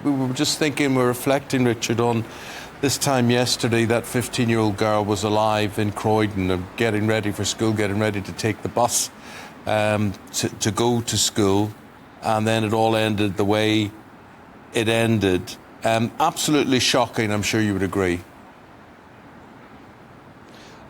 we were just thinking, we're reflecting, Richard, on this time yesterday that 15-year-old girl was alive in Croydon and getting ready for school, getting ready to take the bus to go to school, and then it all ended the way it ended. Absolutely shocking, I'm sure you would agree.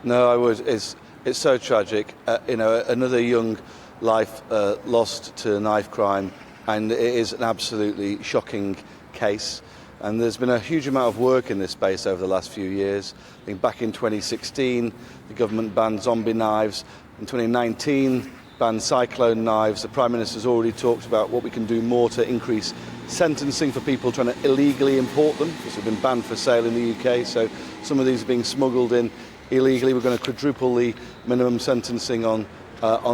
No, I would. It's so tragic. Another young life lost to knife crime, and it is an absolutely shocking case. And there's been a huge amount of work in this space over the last few years. I think back in 2016, the government banned zombie knives. In 2019, banned cyclone knives. The Prime Minister's already talked about what we can do more to increase sentencing for people trying to illegally import them, because they've been banned for sale in the UK. So some of these are being smuggled in illegally. We're going to quadruple the minimum sentencing on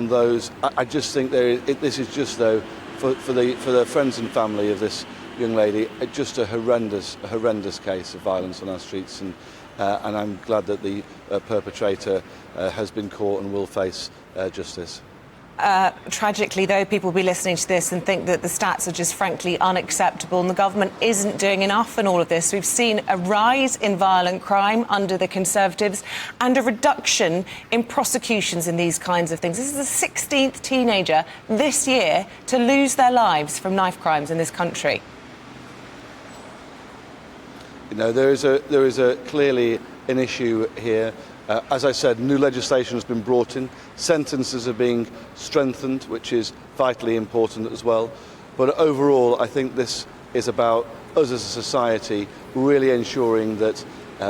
those. I just think this is just, though, for the friends and family of this young lady, just a horrendous case of violence on our streets, and I'm glad that the perpetrator has been caught and will face justice. Tragically, though, people will be listening to this and think that the stats are just frankly unacceptable and the government isn't doing enough in all of this. We've seen a rise in violent crime under the Conservatives and a reduction in prosecutions in these kinds of things. This is the 16th teenager this year to lose their lives from knife crimes in this country. You know, there is a clearly an issue here. As I said, new legislation has been brought in. Sentences are being strengthened, which is vitally important as well. But overall, I think this is about us as a society really ensuring that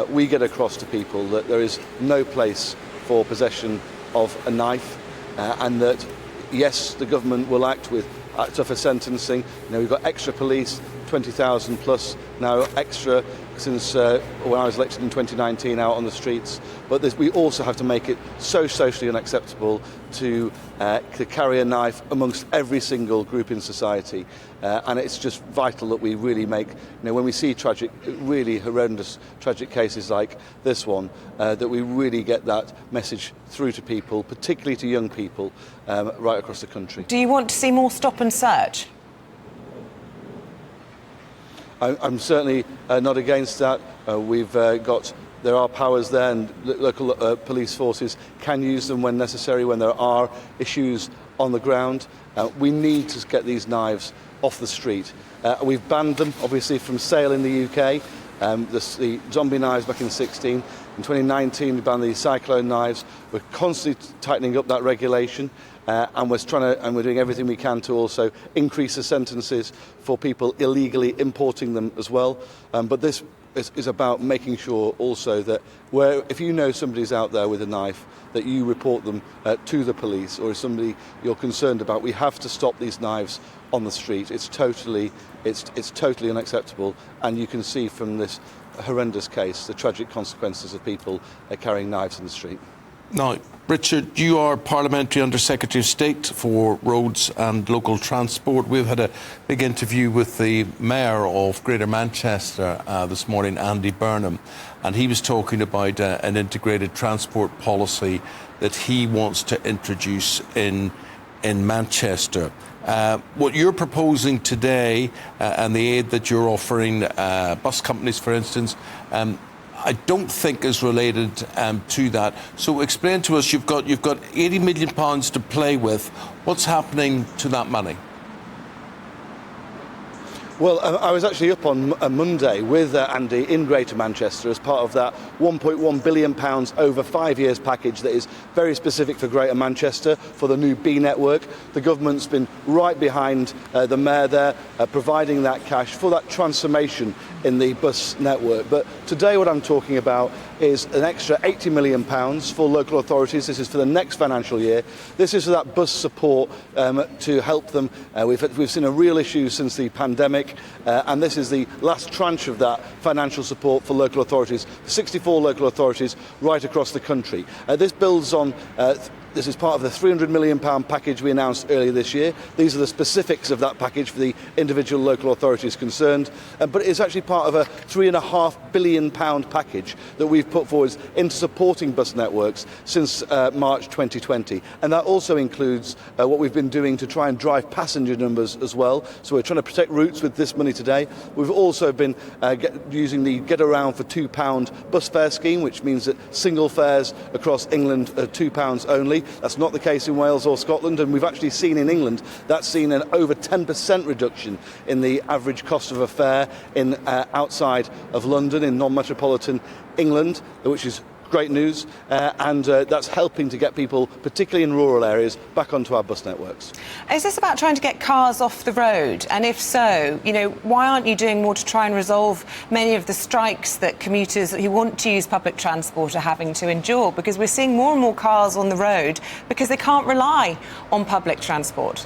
we get across to people that there is no place for possession of a knife, and that, yes, the government will act with tougher sentencing. You know, we've got extra police, 20,000 plus now extra since when I was elected in 2019 out on the streets. But we also have to make it so socially unacceptable to carry a knife amongst every single group in society. And it's just vital that we really make, you know, when we see tragic, really horrendous, tragic cases like this one, that we really get that message through to people, particularly to young people, right across the country. Do you want to see more stop and search? I'm certainly not against that. There are powers there, and local police forces can use them when necessary, when there are issues on the ground. We need to get these knives off the street. We've banned them, obviously, from sale in the UK. The zombie knives back in 2016. In 2019, we banned the cyclone knives. We're constantly tightening up that regulation, and we're doing everything we can to also increase the sentences for people illegally importing them as well. But this is about making sure also that if you know somebody's out there with a knife, that you report them to the police, or if somebody you're concerned about. We have to stop these knives on the street. It's totally unacceptable, and you can see from this horrendous case the tragic consequences of people carrying knives in the street. Now, Richard, you are Parliamentary Under-Secretary of State for Roads and Local Transport. We've had a big interview with the Mayor of Greater Manchester this morning, Andy Burnham, and he was talking about an integrated transport policy that he wants to introduce in Manchester. What you're proposing today and the aid that you're offering bus companies, for instance, I don't think is related to that. So explain to us, you've got £80 million to play with. What's happening to that money? Well, I was actually up on a Monday with Andy in Greater Manchester as part of that £1.1 billion over 5 years package that is very specific for Greater Manchester for the new B network. The government's been right behind the Mayor there, providing that cash for that transformation in the bus network. But today what I'm talking about is an extra £80 million for local authorities. This is for the next financial year. This is for that bus support to help them. We've seen a real issue since the pandemic, and this is the last tranche of that financial support for local authorities, 64 local authorities right across the country. This builds on This is part of the £300 million package we announced earlier this year. These are the specifics of that package for the individual local authorities concerned. But it's actually part of a £3.5 billion package that we've put forward into supporting bus networks since March 2020. And that also includes what we've been doing to try and drive passenger numbers as well. So we're trying to protect routes with this money today. We've also been using the Get Around for £2 bus fare scheme, which means that single fares across England are £2 only. That's not the case in Wales or Scotland, and we've actually seen in England that's seen an over 10% reduction in the average cost of a fare in outside of London, in non-metropolitan England, which is great news, and that's helping to get people, particularly in rural areas, back onto our bus networks. Is this about trying to get cars off the road? And if so, why aren't you doing more to try and resolve many of the strikes that commuters who want to use public transport are having to endure? Because we're seeing more and more cars on the road because they can't rely on public transport.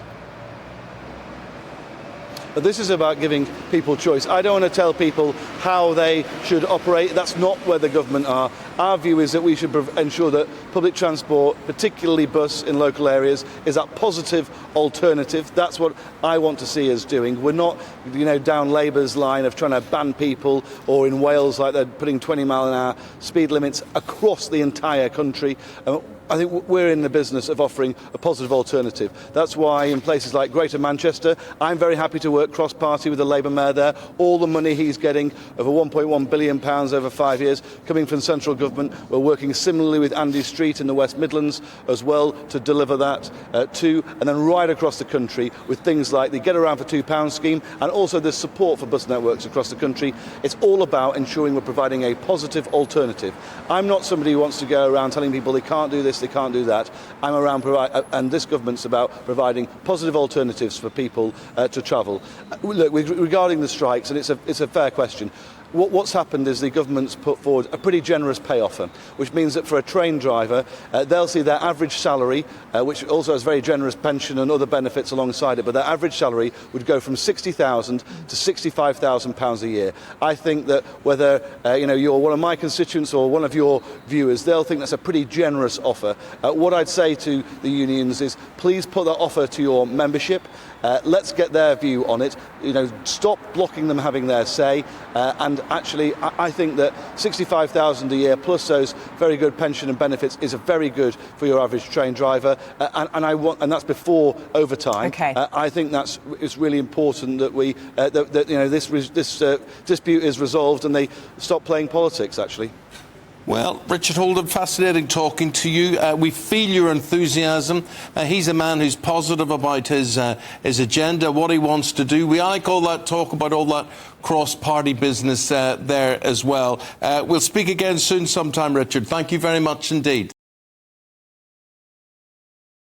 But this is about giving people choice. I don't want to tell people how they should operate. That's not where the government are. Our view is that we should ensure that public transport, particularly bus in local areas, is that positive alternative. That's what I want to see us doing. We're not, down Labour's line of trying to ban people, or in Wales, like they're putting 20-mile-an-hour speed limits across the entire country. I think we're in the business of offering a positive alternative. That's why in places like Greater Manchester, I'm very happy to work cross-party with the Labour mayor there. All the money he's getting, over £1.1 billion over 5 years, coming from central government. We're working similarly with Andy Street in the West Midlands as well to deliver that too. And then right across the country with things like the Get Around for £2 scheme, and also the support for bus networks across the country. It's all about ensuring we're providing a positive alternative. I'm not somebody who wants to go around telling people they can't do this, they can't do that. I'm around, and this government's about providing positive alternatives for people to travel. Look, regarding the strikes, and it's a fair question. What's happened is the government's put forward a pretty generous pay offer, which means that for a train driver, they'll see their average salary, which also has very generous pension and other benefits alongside it, but their average salary would go from £60,000 to £65,000 a year. I think that whether you're one of my constituents or one of your viewers, they'll think that's a pretty generous offer. What I'd say to the unions is, please put that offer to your membership. Let's get their view on it. Stop blocking them having their say. And actually, I think that £65,000 a year plus those very good pension and benefits is very good for your average train driver. And that's before overtime. Okay. I think it's really important that this dispute is resolved and they stop playing politics. Actually. Well, Richard Holden, fascinating talking to you. We feel your enthusiasm. He's a man who's positive about his agenda, what he wants to do. We like all that talk about all that cross-party business there as well. We'll speak again soon sometime, Richard. Thank you very much indeed.